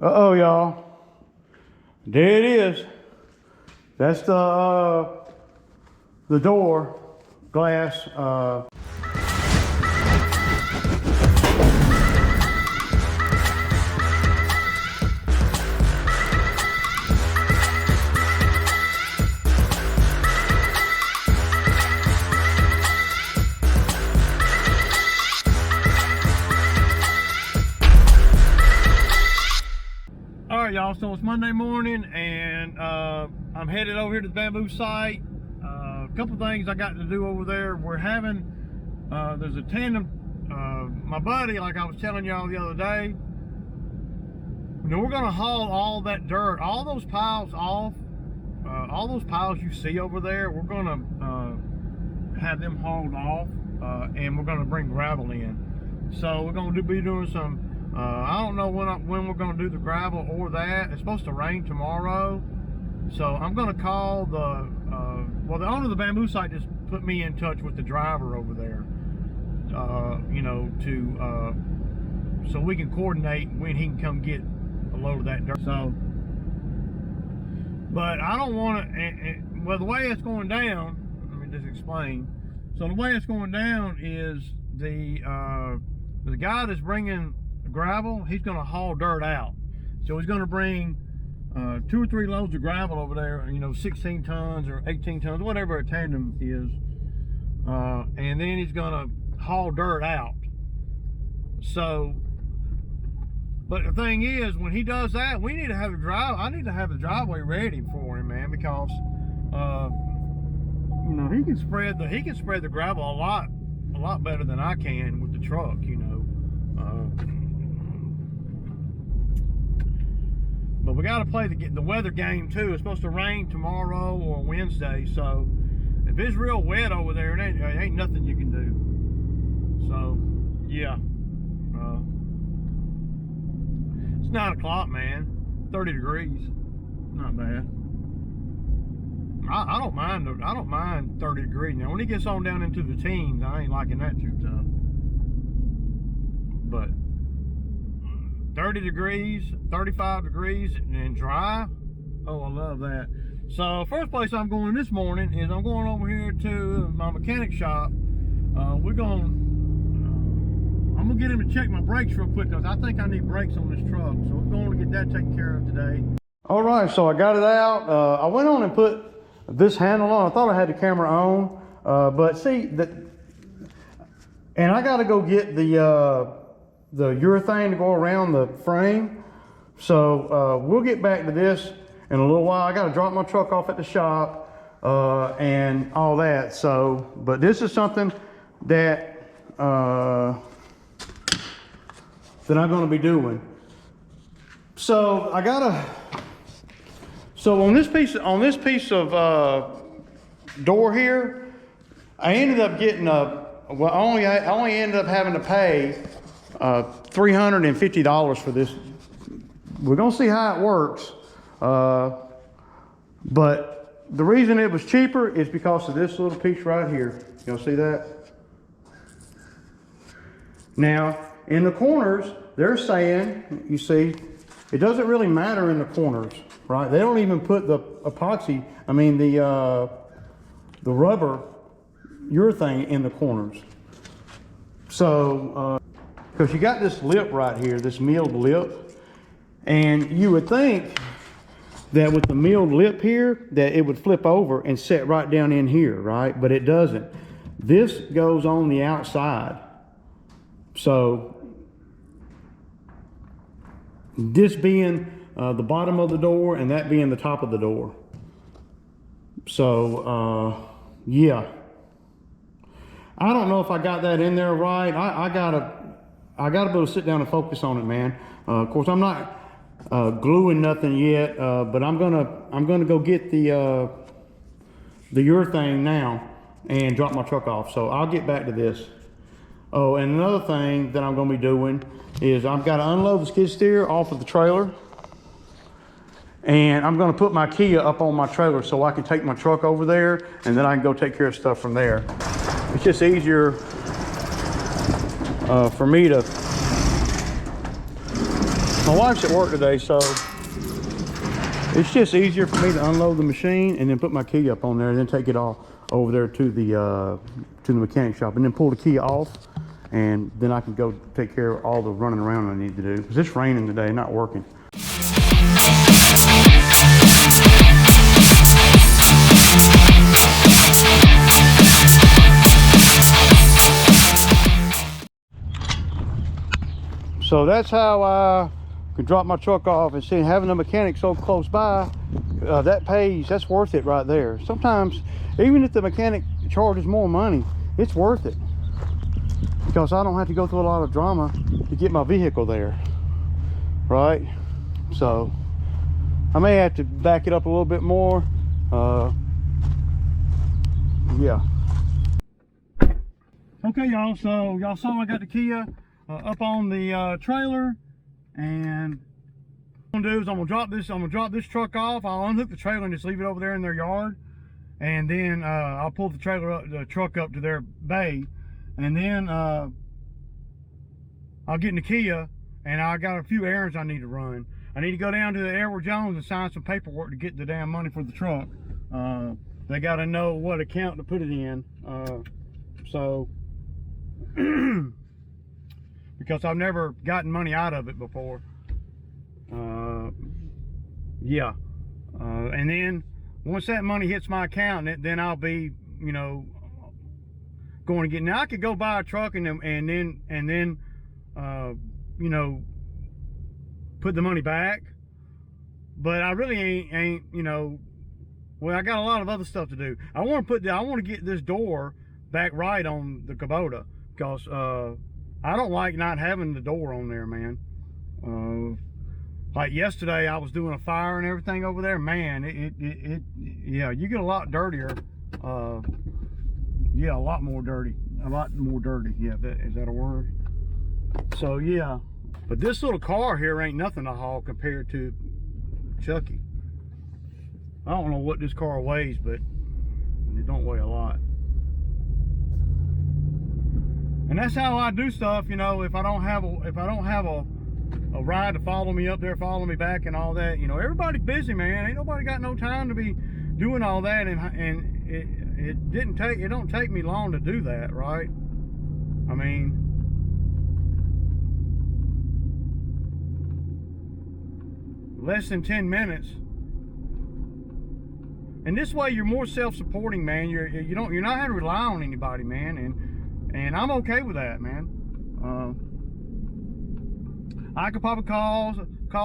Uh-oh, y'all. There it is. That's the door glass. Alright y'all, so it's Monday morning and I'm headed over here to the bamboo site. A couple things I got to do over there. We're having, there's a tandem, my buddy, like I was telling y'all the other day, we're going to haul all that dirt, all those piles off, all those piles you see over there, we're going to have them hauled off and we're going to bring gravel in. So we're going to be doing some, I don't know when we're going to do the gravel or that. It's supposed to rain tomorrow. So I'm going to call the owner of the bamboo site just put me in touch with the driver over there, you know, so we can coordinate when he can come get a load of that dirt. So, but I don't want to, well, the way it's going down, let me just explain. So the way it's going down is the guy that's bringing gravel, he's going to haul dirt out. So he's going to bring 2 or 3 loads of gravel over there, you know, 16 tons or 18 tons, whatever a tandem is, and then he's going to haul dirt out. So, but the thing is, when he does that, we need to have I need to have the driveway ready for him, man, because you know, he can spread the gravel a lot better than I can with the truck, you know. But we got to play the weather game too. It's supposed to rain tomorrow or Wednesday, so if it's real wet over there, it ain't nothing you can do. So yeah, it's 9 o'clock, man. 30 degrees, not bad. I don't mind 30 degrees. Now when it gets on down into the teens, I ain't liking that too tough. But 30 degrees, 35 degrees, and dry. Oh, I love that. So first place I'm going this morning is I'm going over here to my mechanic shop. I'm gonna get him to check my brakes real quick because I think I need brakes on this truck. So we're going to get that taken care of today. All right, so I got it out. I went on and put this handle on. I thought I had the camera on, but see and I got to go get the urethane to go around the frame. So we'll get back to this in a little while. I got to drop my truck off at the shop and all that. So, but this is something that I'm going to be doing. So so on this piece of door here, I ended up getting I only ended up having to pay $350 for this. We're gonna see how it works, but the reason it was cheaper is because of this little piece right here. Y'all see that? Now in the corners, they're saying, you see, it doesn't really matter in the corners, right? They don't even put the epoxy, I mean the rubber urethane in the corners. So because you got this lip right here, this milled lip, and you would think that with the milled lip here that it would flip over and set right down in here, right? But it doesn't. This goes on the outside. So this being the bottom of the door and that being the top of the door. So yeah, I don't know if I got that in there right. I gotta be able to sit down and focus on it, man. Of course, I'm not gluing nothing yet, but I'm gonna go get the urethane now and drop my truck off. So I'll get back to this. Oh, and another thing that I'm gonna be doing is I've got to unload the skid steer off of the trailer, and I'm gonna put my Kia up on my trailer so I can take my truck over there, and then I can go take care of stuff from there. It's just easier for me to My wife's at work today, so it's just easier for me to unload the machine and then put my key up on there and then take it all over there to the mechanic shop and then pull the key off, and then I can go take care of all the running around I need to do, because it's raining today, not working. So that's how I could drop my truck off, and see, having a mechanic so close by, that pays, that's worth it right there. Sometimes, even if the mechanic charges more money, it's worth it, because I don't have to go through a lot of drama to get my vehicle there, right? So I may have to back it up a little bit more. Yeah. Okay, y'all, so y'all saw I got the Kia up on the trailer, and what I'm gonna do is I'm gonna drop this truck off. I'll unhook the trailer and just leave it over there in their yard, and then I'll pull the truck up to their bay, and then I'll get in the Kia, and I got a few errands I need to run. I need to go down to the Edward Jones and sign some paperwork to get the damn money for the truck. They got to know what account to put it in, so because I've never gotten money out of it before. Yeah, and then once that money hits my account, then I'll be, you know, going to get. Now I could go buy a truck and then you know, put the money back, but I really ain't you know, well, I got a lot of other stuff to do. I want to get this door back right on the Kubota, because I don't like not having the door on there, man. Like yesterday, I was doing a fire and everything over there. Man, yeah, you get a lot dirtier. Yeah, a lot more dirty. Yeah, is that a word? So yeah, but this little car here ain't nothing to haul compared to Chucky. I don't know what this car weighs, but it don't weigh a lot. And that's how I do stuff, you know. If I don't have a ride to follow me up there, follow me back, and all that, you know, everybody's busy, man. Ain't nobody got no time to be doing all that, and it don't take me long to do that, right? I mean, less than 10 minutes. And this way you're more self-supporting, man. You're not having to rely on anybody, man, and I'm okay with that, man. I could probably call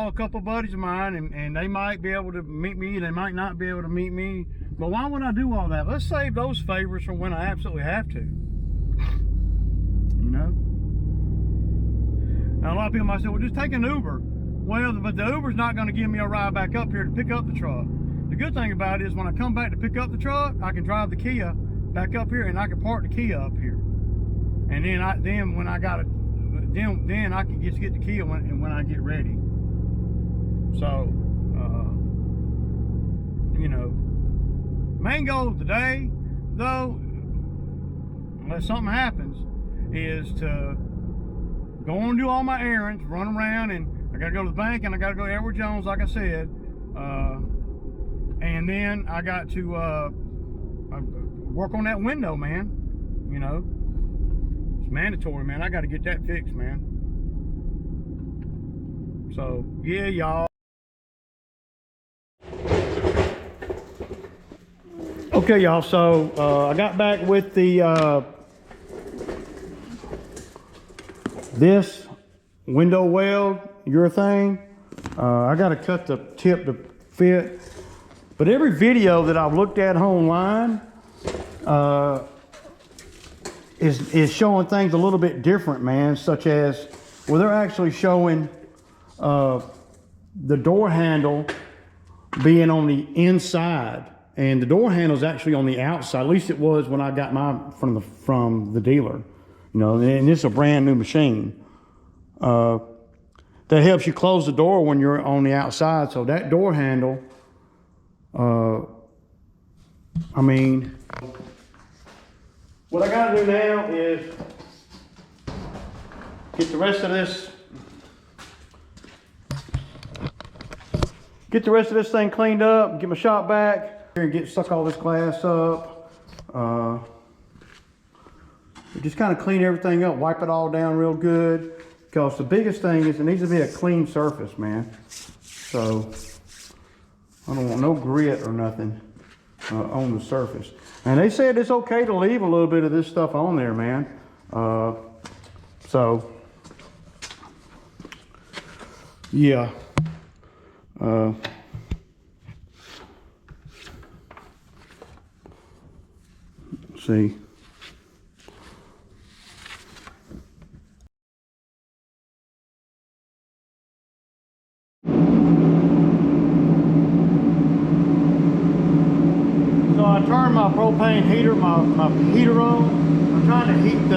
a couple buddies of mine, and they might be able to meet me, they might not be able to meet me, but why would I do all that? Let's save those favors for when I absolutely have to, you know. Now a lot of people might say, well, just take an Uber. Well, but the Uber's not going to give me a ride back up here to pick up the truck. The good thing about it is when I come back to pick up the truck, I can drive the Kia back up here, and I can park the Kia up here. And then I can just get the Kia when I get ready. So, you know, main goal of the day, though, unless something happens, is to go on and do all my errands, run around, and I gotta go to the bank, and I gotta go to Edward Jones, like I said, and then I got to work on that window, man. You know, it's mandatory, man. I got to get that fixed, man. So yeah, y'all. Okay, y'all. So I got back with the this window weld urethane. I got to cut the tip to fit. But every video that I've looked at online is showing things a little bit different, man. Such as, well, they're actually showing the door handle being on the inside, and the door handle is actually on the outside. At least it was when I got mine from the dealer. You know, and this is a brand new machine. That helps you close the door when you're on the outside. So that door handle, I mean, what I got to do now is get the rest of this get the rest of this thing cleaned up, get my shop back, and suck all this glass up. Just kind of clean everything up, wipe it all down real good. Because the biggest thing is it needs to be a clean surface, man. So I don't want no grit or nothing on the surface. And they said it's okay to leave a little bit of this stuff on there, man. So yeah. Let's see. So I turned my propane heater, my heater on. I'm trying to heat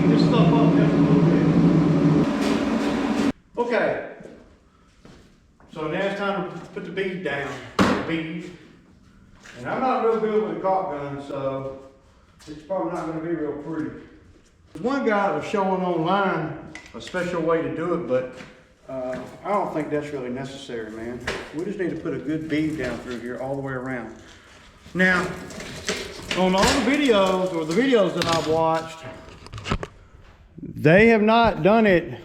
this stuff up just a little bit. Okay. So now it's time to put the bead down. And I'm not real good with a caulk gun, so it's probably not going to be real pretty. One guy was showing online a special way to do it, but I don't think that's really necessary, man. We just need to put a good bead down through here all the way around. Now, on all the videos, or the videos that I've watched, they have not done it.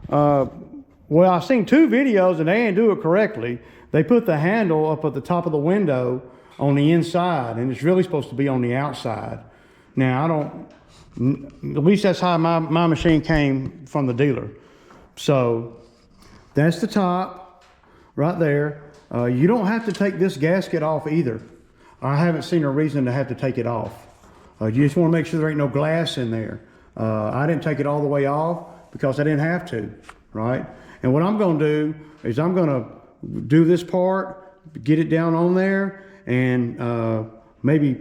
Well, I've seen 2 videos and they didn't do it correctly. They put the handle up at the top of the window on the inside, and it's really supposed to be on the outside. Now, at least that's how my machine came from the dealer. So that's the top right there. You don't have to take this gasket off either. I haven't seen a reason to have to take it off. You just want to make sure there ain't no glass in there. I didn't take it all the way off because I didn't have to, right? And what I'm going to do is I'm going to do this part, get it down on there, and maybe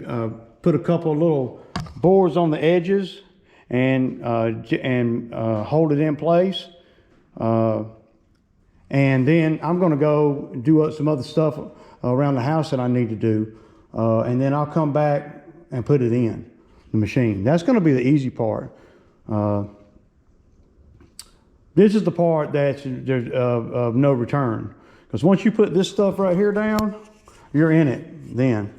put a couple of little boards on the edges and hold it in place. And then I'm going to go do some other stuff around the house that I need to do. And then I'll come back and put it in the machine. That's going to be the easy part. This is the part that's of no return. Because once you put this stuff right here down, you're in it then.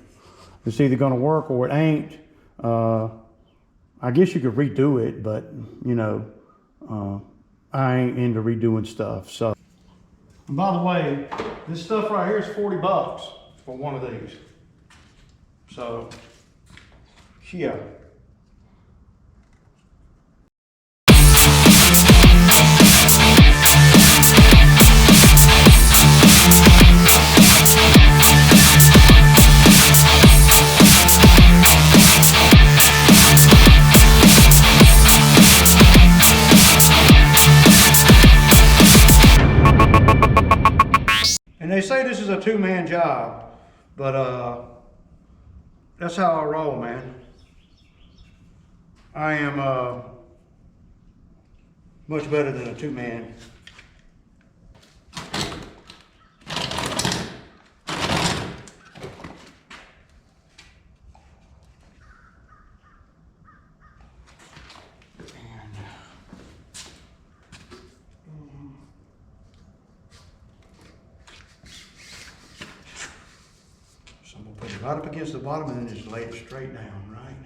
It's either going to work or it ain't. I guess you could redo it, but you know, I ain't into redoing stuff. So, and by the way, this stuff right here is $40 for one of these. So, yeah. And they say this is a 2-man job, but that's how I roll, man. I am much better than a 2-man. Put it right up against the bottom and then just lay it straight down, right?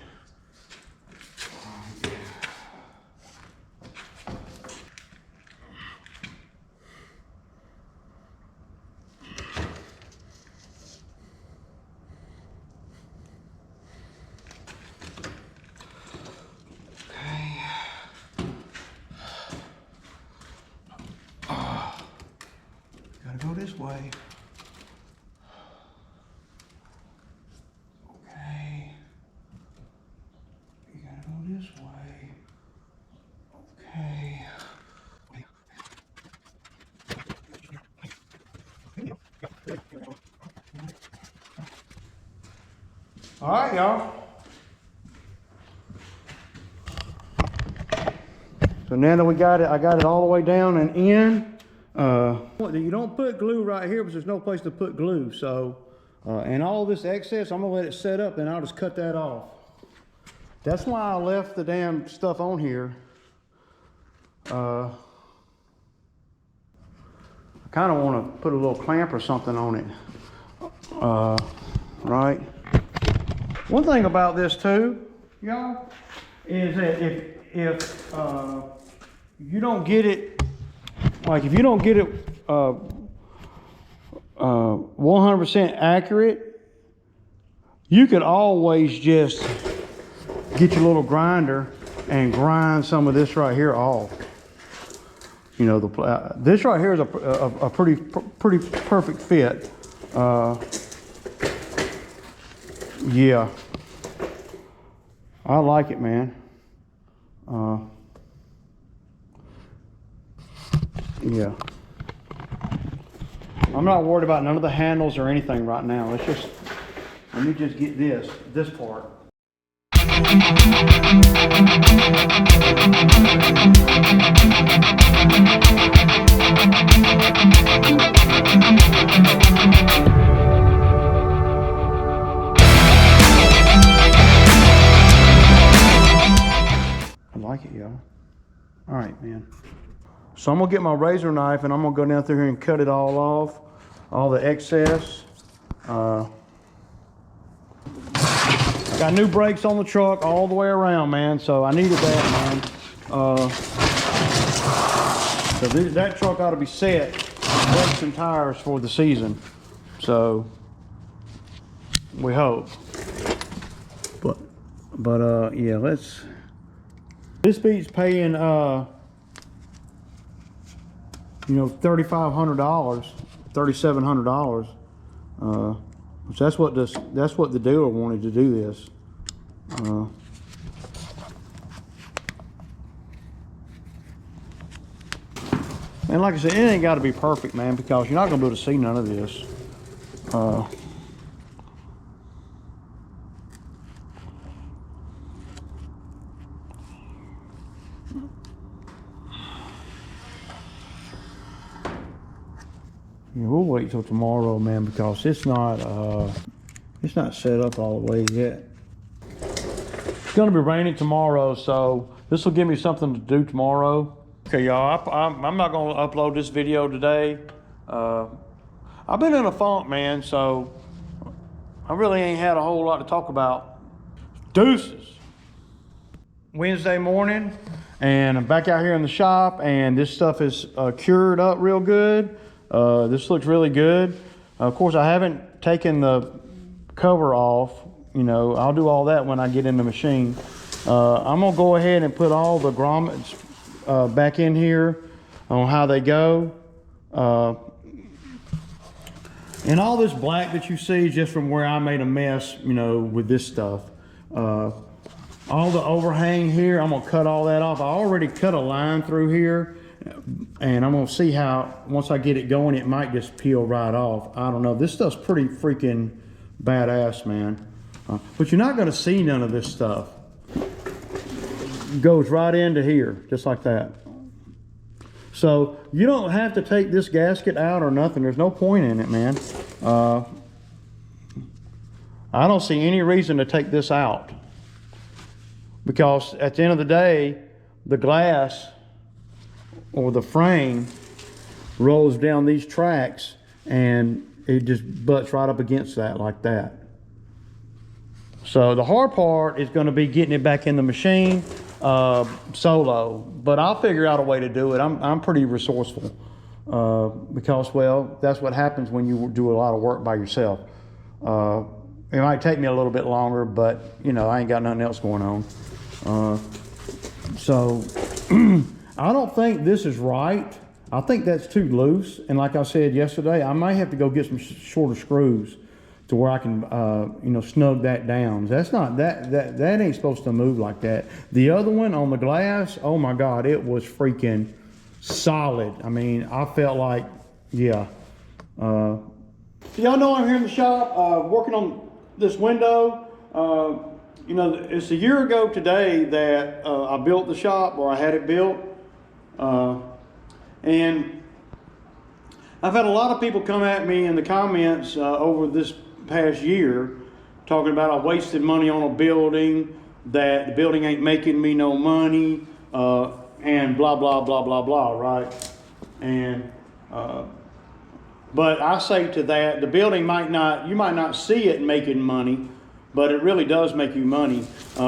Gotta go this way. This way. Okay. All right, y'all. So now that we got it, I got it all the way down and in. You don't put glue right here because there's no place to put glue. So, and all this excess, I'm gonna let it set up and I'll just cut that off. That's why I left the damn stuff on here. I kind of want to put a little clamp or something on it. Right. One thing about this too, y'all, is that if you don't get it, like if you don't get it 100% accurate, you could always just get your little grinder and grind some of this right here off. You know, this right here is a pretty perfect fit. Yeah, I like it, man. Yeah, I'm not worried about none of the handles or anything right now. Let me just get this part. I like it, y'all. All right, man. So I'm gonna get my razor knife and I'm gonna go down through here and cut it all off, all the excess. Got new brakes on the truck all the way around, man, so I needed that, man. So that truck ought to be set, brakes and tires for the season. So we hope. But yeah, this beats paying you know, $3,500, $3,700. Which that's what the dealer wanted to do this. And like I said, it ain't got to be perfect, man, because you're not gonna be able to see none of this. Yeah, we'll wait till tomorrow, man, because it's not set up all the way yet. It's gonna be raining tomorrow, so this will give me something to do tomorrow. Okay, y'all, I'm not gonna upload this video today. I've been in a funk, man, so I really ain't had a whole lot to talk about. Deuces. Wednesday morning, and I'm back out here in the shop, and this stuff is cured up real good. This looks really good. Of course, I haven't taken the cover off. You know, I'll do all that when I get in the machine. I'm gonna go ahead and put all the grommets back in here on how they go. And all this black that you see is just from where I made a mess, you know, with this stuff. All the overhang here, I'm gonna cut all that off. I already cut a line through here, and I'm gonna see how, once I get it going, it might just peel right off. I don't know. This stuff's pretty freaking badass, man. But you're not gonna see none of this stuff. It goes right into here, just like that. So you don't have to take this gasket out or nothing. There's no point in it, man. I don't see any reason to take this out, because at the end of the day, the glass or the frame rolls down these tracks and it just butts right up against that like that. So the hard part is going to be getting it back in the machine solo, but I'll figure out a way to do it. I'm pretty resourceful because, well, that's what happens when you do a lot of work by yourself. It might take me a little bit longer, but you know, I ain't got nothing else going on. So I don't think this is right. I think that's too loose. And like I said yesterday, I might have to go get some shorter screws to where I can, you know, snug that down. That's not, that ain't supposed to move like that. The other one on the glass, oh my God, it was freaking solid. I mean, I felt like, yeah. So y'all know I'm here in the shop, working on this window. You know, it's a year ago today that I built the shop, or I had it built. And I've had a lot of people come at me in the comments over this past year talking about I wasted money on a building, that the building ain't making me no money, and blah, blah, blah, blah, blah, right? And But I say to that, the building you might not see it making money, but it really does make you money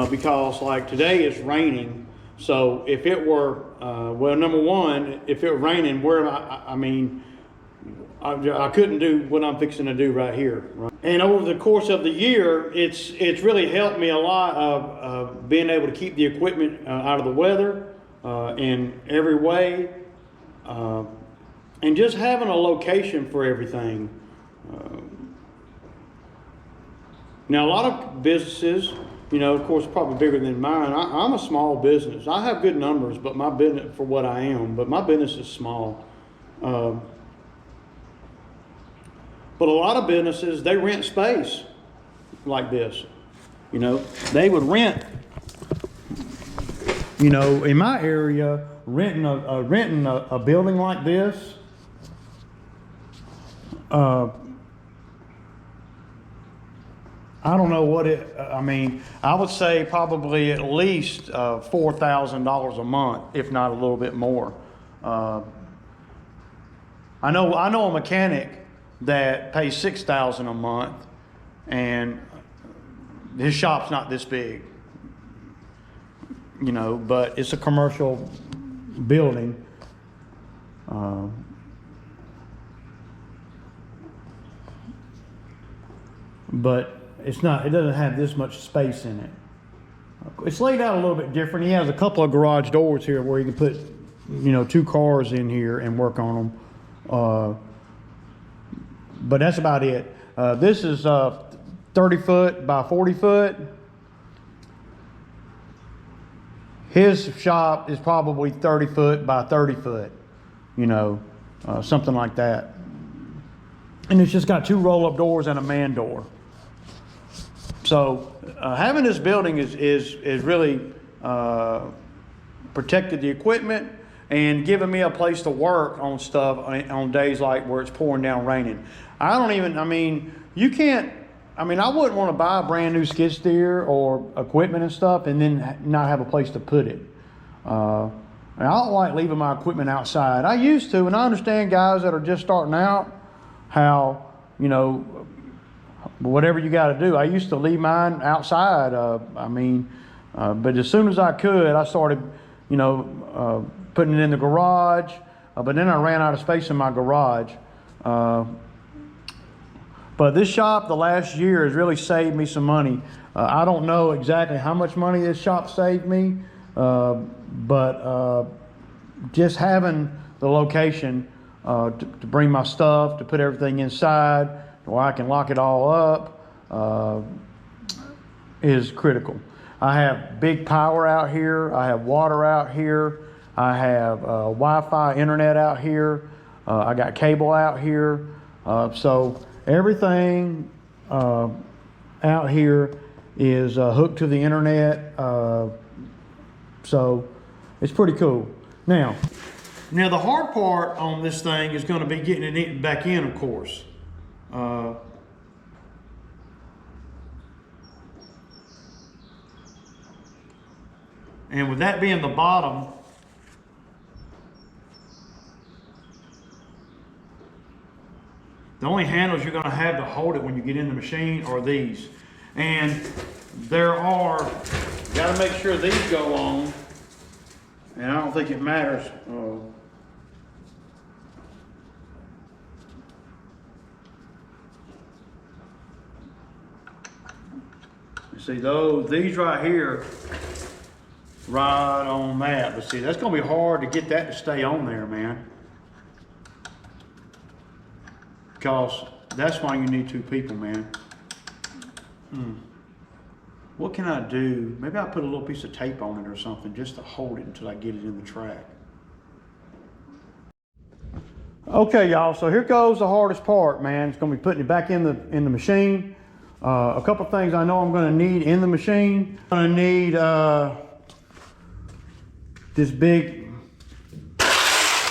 because like today it's raining. So if it were, well, number one, if it were raining, where I mean, I couldn't do what I'm fixing to do right here. Right? And over the course of the year, it's really helped me a lot of being able to keep the equipment out of the weather in every way. And just having a location for everything. Now, a lot of businesses, you know, of course, probably bigger than mine. I'm a small business. I have good numbers, but my business, for what I am, but my business is small. But a lot of businesses, they rent space like this. You know, they would rent, you know, in my area, renting a building like this. I don't know what I mean, I would say probably at least $4,000 a month, if not a little bit more. I know a mechanic that pays $6,000 a month, and his shop's not this big, you know, but it's a commercial building. But it doesn't have this much space in it. It's laid out a little bit different. He has a couple of garage doors here where you can put, you know, 2 cars in here and work on them. But that's about it. This is 30 foot by 40 foot. His shop is probably 30 foot by 30 foot, you know, something like that. And it's just got 2 roll-up doors and a man door. So having this building is really protected the equipment and giving me a place to work on stuff on days like where it's pouring down raining. I wouldn't want to buy a brand new skid steer or equipment and stuff and then not have a place to put it. I don't like leaving my equipment outside. I used to, and I understand guys that are just starting out how, you know, whatever you got to do. I used to leave mine outside. But as soon as I could, I started, you know, putting it in the garage. But then I ran out of space in my garage. But this shop, the last year, has really saved me some money. I don't know exactly how much money this shop saved me, but just having the location to bring my stuff, to put everything inside, where I can lock it all up, is critical. I have big power out here. I have water out here. I have Wi-Fi internet out here. I got cable out here. So everything out here is hooked to the internet. So it's pretty cool. Now the hard part on this thing is going to be getting it back in, of course. And with that being the bottom, the only handles you're going to have to hold it when you get in the machine are these. And there are, got to make sure these go on. And I don't think it matters. You see these right here, right on that. But see, that's going to be hard to get that to stay on there, man. Because that's why you need 2 people, man. What can I do? Maybe I'll put a little piece of tape on it or something just to hold it until I get it in the track. Okay, y'all, so here goes the hardest part, man. It's going to be putting it back in the machine. A couple things I know I'm going to need in the machine. I'm going to need this big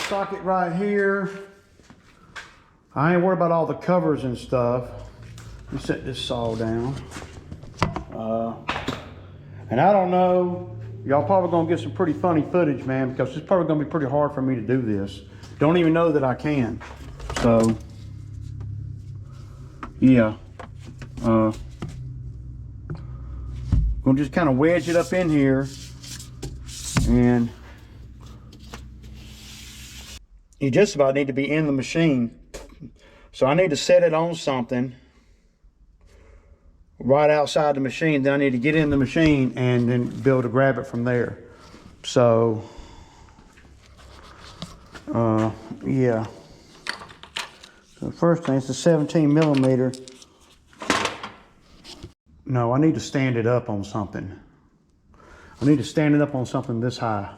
socket right here. I ain't worried about all the covers and stuff. Let me set this saw down. And I don't know, y'all probably gonna get some pretty funny footage, man, because it's probably gonna be pretty hard for me to do this. Don't even know that I can. So, yeah. Gonna just kind of wedge it up in here, and you just about need to be in the machine. So I need to set it on something right outside the machine. Then I need to get in the machine and then be able to grab it from there. So, yeah. So the first thing, it's a 17 millimeter. No, I need to stand it up on something. I need to stand it up on something this high.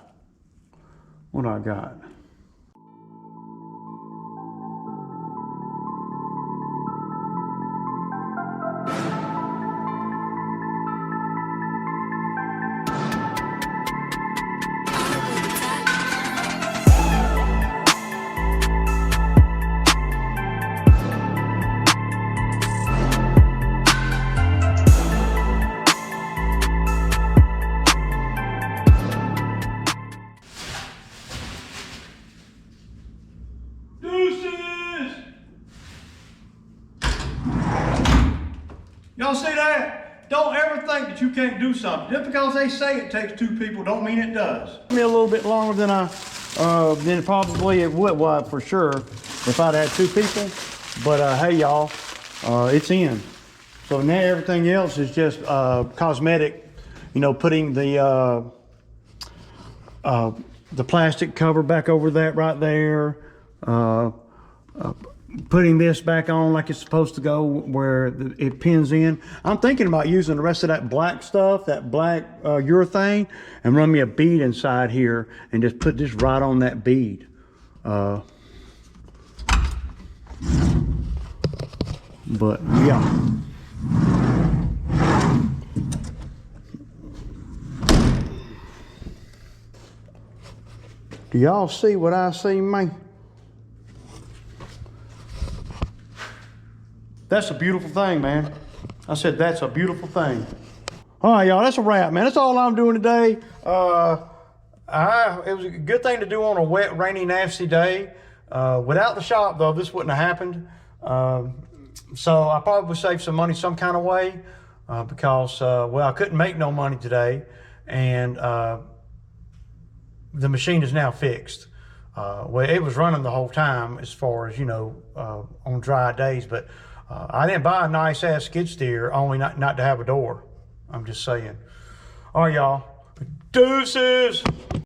What do I got? Y'all see that? Don't ever think that you can't do something. Just because they say it takes two people don't mean it does. Me a little bit longer than probably it would, well, for sure, if I'd had two people. But hey y'all, it's in. So now everything else is just cosmetic, you know, putting the plastic cover back over that right there, putting this back on like it's supposed to go where it pins in. I'm thinking about using the rest of that black stuff, that black urethane, and run me a bead inside here and just put this right on that bead. But yeah. Do y'all see what I see, man? That's a beautiful thing, man. I said that's a beautiful thing. All right, y'all, that's a wrap, man. That's all I'm doing today. It was a good thing to do on a wet, rainy, nasty day. Without the shop, though, this wouldn't have happened. So I probably saved some money some kind of way because, well, I couldn't make no money today. And the machine is now fixed. Well, it was running the whole time as far as, you know, on dry days, but I didn't buy a nice ass skid steer only not to have a door. I'm just saying. All right, y'all. Deuces.